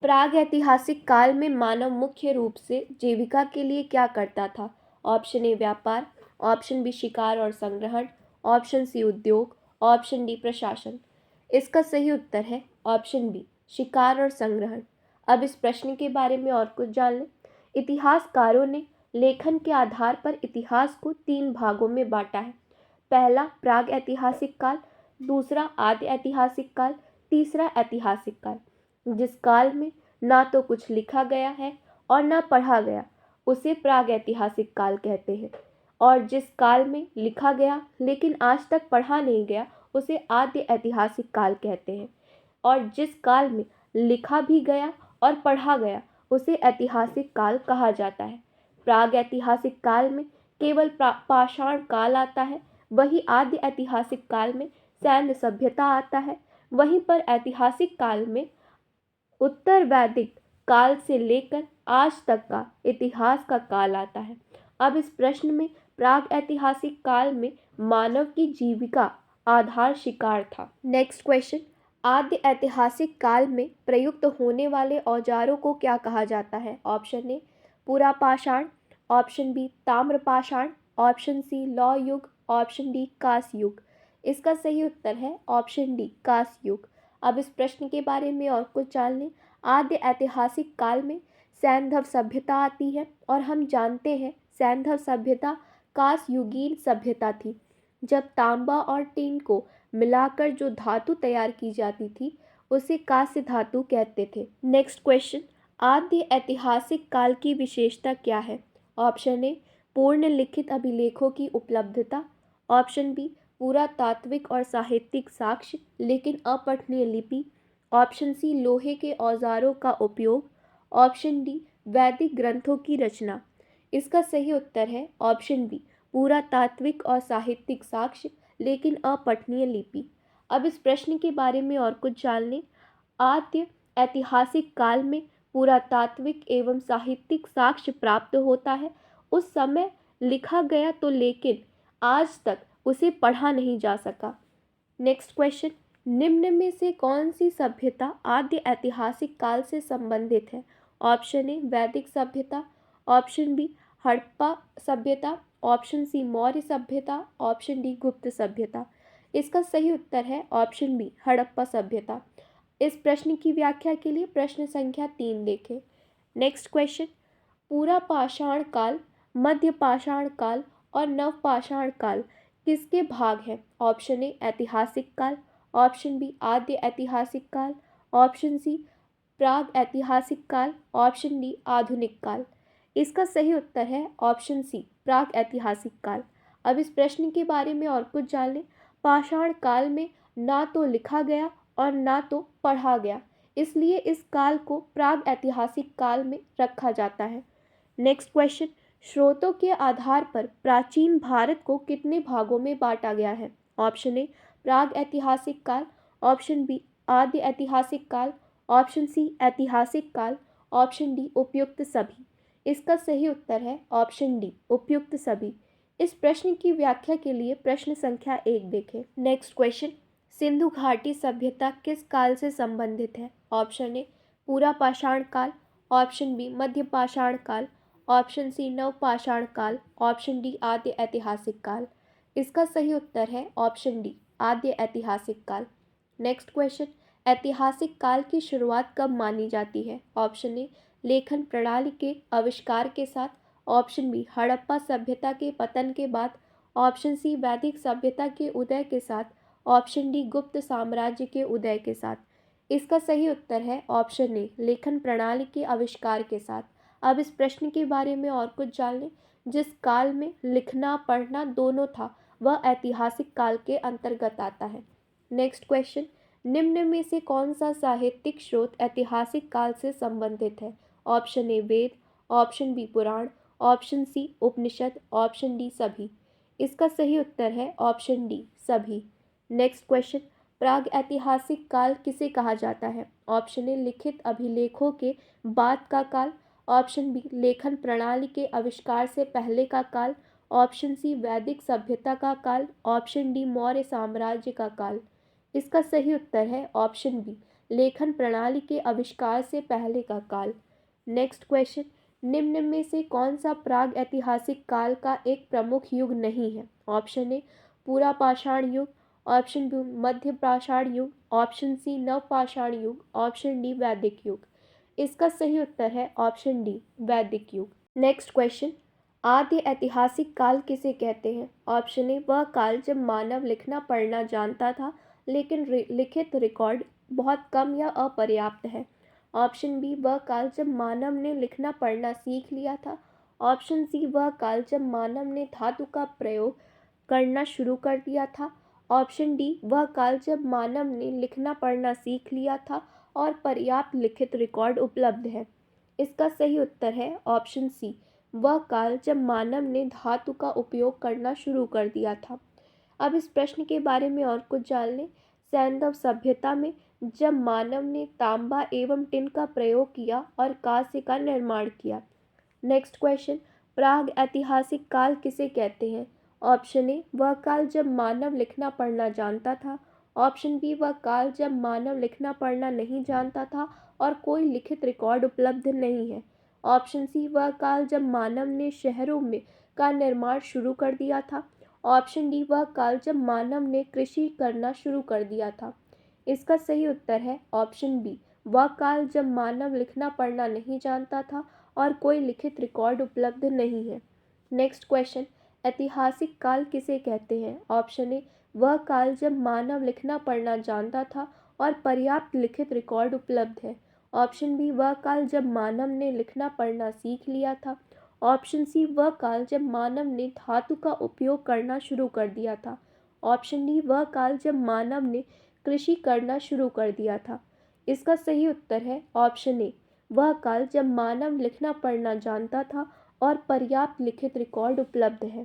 प्रागैतिहासिक काल में मानव मुख्य रूप से जीविका के लिए क्या करता था? ऑप्शन ए व्यापार, ऑप्शन बी शिकार और संग्रहण, ऑप्शन सी उद्योग, ऑप्शन डी प्रशासन। इसका सही उत्तर है ऑप्शन बी शिकार और संग्रहण। अब इस प्रश्न के बारे में और कुछ जान लें। इतिहासकारों ने लेखन के आधार पर इतिहास को 3 भागों में बांटा है। पहला प्रागैतिहासिक काल, दूसरा आदि ऐतिहासिक काल, तीसरा ऐतिहासिक काल। जिस काल में ना तो कुछ लिखा गया है और ना पढ़ा गया, उसे प्रागैतिहासिक काल कहते हैं। और जिस काल में लिखा गया लेकिन आज तक पढ़ा नहीं गया, उसे आद्य ऐतिहासिक काल कहते हैं। और जिस काल में लिखा भी गया और पढ़ा गया, उसे ऐतिहासिक काल कहा जाता है। प्रागैतिहासिक काल में केवल पाषाण काल आता है, वही आद्य ऐतिहासिक काल में सैन्य सभ्यता आता है। वहीं पर ऐतिहासिक काल में उत्तर वैदिक काल से लेकर आज तक का इतिहास का काल आता है। अब इस प्रश्न में प्राग ऐतिहासिक काल में मानव की जीविका आधार शिकार था। नेक्स्ट क्वेश्चन, आद्य ऐतिहासिक काल में प्रयुक्त होने वाले औजारों को क्या कहा जाता है? ऑप्शन ए पुरापाषाण, ऑप्शन बी ताम्रपाषाण, ऑप्शन सी लौह युग, ऑप्शन डी कांस्य युग। इसका सही उत्तर है ऑप्शन डी कांस्य युग। अब इस प्रश्न के बारे में और कुछ जान लें। आद्य ऐतिहासिक काल में सैंधव सभ्यता आती है और हम जानते हैं सैंधव सभ्यता कांस्य युगीन सभ्यता थी। जब तांबा और टीन को मिलाकर जो धातु तैयार की जाती थी, उसे कांस्य धातु कहते थे। नेक्स्ट क्वेश्चन, आद्य ऐतिहासिक काल की विशेषता क्या है? ऑप्शन ए पूर्ण लिखित अभिलेखों की उपलब्धता, ऑप्शन बी पुरातात्विक और साहित्यिक साक्ष्य लेकिन अपठनीय लिपि, ऑप्शन सी लोहे के औजारों का उपयोग, ऑप्शन डी वैदिक ग्रंथों की रचना। इसका सही उत्तर है ऑप्शन बी पुरातात्विक और साहित्यिक साक्ष्य लेकिन अपठनीय लिपि। अब इस प्रश्न के बारे में और कुछ जान लें। आद्य ऐतिहासिक काल में पुरातात्विक एवं साहित्यिक साक्ष्य प्राप्त होता है। उस समय लिखा गया तो लेकिन आज तक उसे पढ़ा नहीं जा सका। नेक्स्ट क्वेश्चन, निम्न में से कौन सी सभ्यता आद्य ऐतिहासिक काल से संबंधित है? ऑप्शन ए वैदिक सभ्यता, ऑप्शन बी हड़प्पा सभ्यता, ऑप्शन सी मौर्य सभ्यता, ऑप्शन डी गुप्त सभ्यता। इसका सही उत्तर है ऑप्शन बी हड़प्पा सभ्यता। इस प्रश्न की व्याख्या के लिए प्रश्न संख्या 3 देखें। नेक्स्ट क्वेश्चन, पूरा पाषाण काल, मध्य पाषाण काल और नवपाषाण काल किसके भाग हैं? ऑप्शन ए ऐतिहासिक काल, ऑप्शन बी आद्य ऐतिहासिक काल, ऑप्शन सी प्राग ऐतिहासिक काल, ऑप्शन डी आधुनिक काल। इसका सही उत्तर है ऑप्शन सी प्राग ऐतिहासिक काल। अब इस प्रश्न के बारे में और कुछ जान लें। पाषाण काल में ना तो लिखा गया और ना तो पढ़ा गया, इसलिए इस काल को प्राग ऐतिहासिक काल में रखा जाता है। नेक्स्ट क्वेश्चन, स्रोतों के आधार पर प्राचीन भारत को कितने भागों में बांटा गया है? ऑप्शन ए प्राग ऐतिहासिक काल, ऑप्शन बी आद्य ऐतिहासिक काल, ऑप्शन सी ऐतिहासिक काल, ऑप्शन डी उपयुक्त सभी। इसका सही उत्तर है ऑप्शन डी उपयुक्त सभी। इस प्रश्न की व्याख्या के लिए प्रश्न संख्या 1 देखें। नेक्स्ट क्वेश्चन, सिंधु घाटी सभ्यता किस काल से संबंधित है? ऑप्शन ए पूरा पाषाण काल, ऑप्शन बी मध्य पाषाण काल, ऑप्शन सी नवपाषाण काल, ऑप्शन डी आद्य ऐतिहासिक काल। इसका सही उत्तर है ऑप्शन डी आद्य ऐतिहासिक काल। नेक्स्ट क्वेश्चन, ऐतिहासिक काल की शुरुआत कब मानी जाती है? ऑप्शन ए लेखन प्रणाली के आविष्कार के साथ, ऑप्शन बी हड़प्पा सभ्यता के पतन के बाद, ऑप्शन सी वैदिक सभ्यता के उदय के साथ, ऑप्शन डी गुप्त साम्राज्य के उदय के साथ। इसका सही उत्तर है ऑप्शन ए लेखन प्रणाली के आविष्कार के साथ। अब इस प्रश्न के बारे में और कुछ जान लें। जिस काल में लिखना पढ़ना दोनों था, वह ऐतिहासिक काल के अंतर्गत आता है। नेक्स्ट क्वेश्चन, निम्न में से कौन सा साहित्यिक स्रोत ऐतिहासिक काल से संबंधित है? Option A Veda, option B Purana, option C Upanishad, option D सभी। इसका सही उत्तर है ऑप्शन डी सभी। नेक्स्ट क्वेश्चन, प्राग ऐतिहासिक काल किसे कहा जाता है? ऑप्शन ए लिखित अभिलेखों के बाद का काल, ऑप्शन बी लेखन प्रणाली के आविष्कार से पहले का काल, ऑप्शन सी वैदिक सभ्यता का काल, ऑप्शन डी मौर्य साम्राज्य का काल। इसका सही उत्तर है ऑप्शन बी लेखन प्रणाली के आविष्कार से पहले का काल। नेक्स्ट क्वेश्चन, निम्न में से कौन सा प्राग ऐतिहासिक काल का एक प्रमुख युग नहीं है? ऑप्शन ए पूरा पाषाण युग, ऑप्शन बी मध्य पाषाण युग, ऑप्शन सी नव पाषाण युग, ऑप्शन डी वैदिक युग। इसका सही उत्तर है ऑप्शन डी वैदिक युग। नेक्स्ट क्वेश्चन, आद्य ऐतिहासिक काल किसे कहते हैं? ऑप्शन ए वह काल जब मानव लिखना पढ़ना जानता था लेकिन लिखित रिकॉर्ड बहुत कम या अपर्याप्त है। ऑप्शन बी वह काल जब मानव ने लिखना पढ़ना सीख लिया था। ऑप्शन सी वह काल जब मानव ने धातु का प्रयोग करना शुरू कर दिया था। ऑप्शन डी वह काल जब मानव ने लिखना पढ़ना सीख लिया था और पर्याप्त लिखित रिकॉर्ड उपलब्ध है। इसका सही उत्तर है ऑप्शन सी वह काल जब मानव ने धातु का उपयोग करना शुरू कर दिया था। अब इस प्रश्न के बारे में और कुछ जान लें। सैंधव सभ्यता में जब मानव ने तांबा एवं टिन का प्रयोग किया और कांस्य का निर्माण किया। नेक्स्ट क्वेश्चन, प्राग ऐतिहासिक काल किसे कहते हैं? ऑप्शन ए वह काल जब मानव लिखना पढ़ना जानता था। ऑप्शन बी वह काल जब मानव लिखना पढ़ना नहीं जानता था और कोई लिखित रिकॉर्ड उपलब्ध नहीं है। ऑप्शन सी वह काल जब मानव ने शहरों में का निर्माण शुरू कर दिया था। ऑप्शन डी वह काल जब मानव ने कृषि करना शुरू कर दिया था। इसका सही उत्तर है ऑप्शन बी वह काल जब मानव लिखना पढ़ना नहीं जानता था और कोई लिखित रिकॉर्ड उपलब्ध नहीं है। नेक्स्ट क्वेश्चन, ऐतिहासिक काल किसे कहते हैं? ऑप्शन ए वह काल जब मानव लिखना पढ़ना जानता था और पर्याप्त लिखित रिकॉर्ड उपलब्ध है। ऑप्शन बी वह काल जब मानव ने लिखना पढ़ना सीख लिया था। ऑप्शन सी वह काल जब मानव ने धातु का उपयोग करना शुरू कर दिया था। ऑप्शन डी वह काल जब मानव ने कृषि करना शुरू कर दिया था। इसका सही उत्तर है ऑप्शन ए वह काल जब मानव लिखना पढ़ना जानता था और पर्याप्त लिखित रिकॉर्ड उपलब्ध है।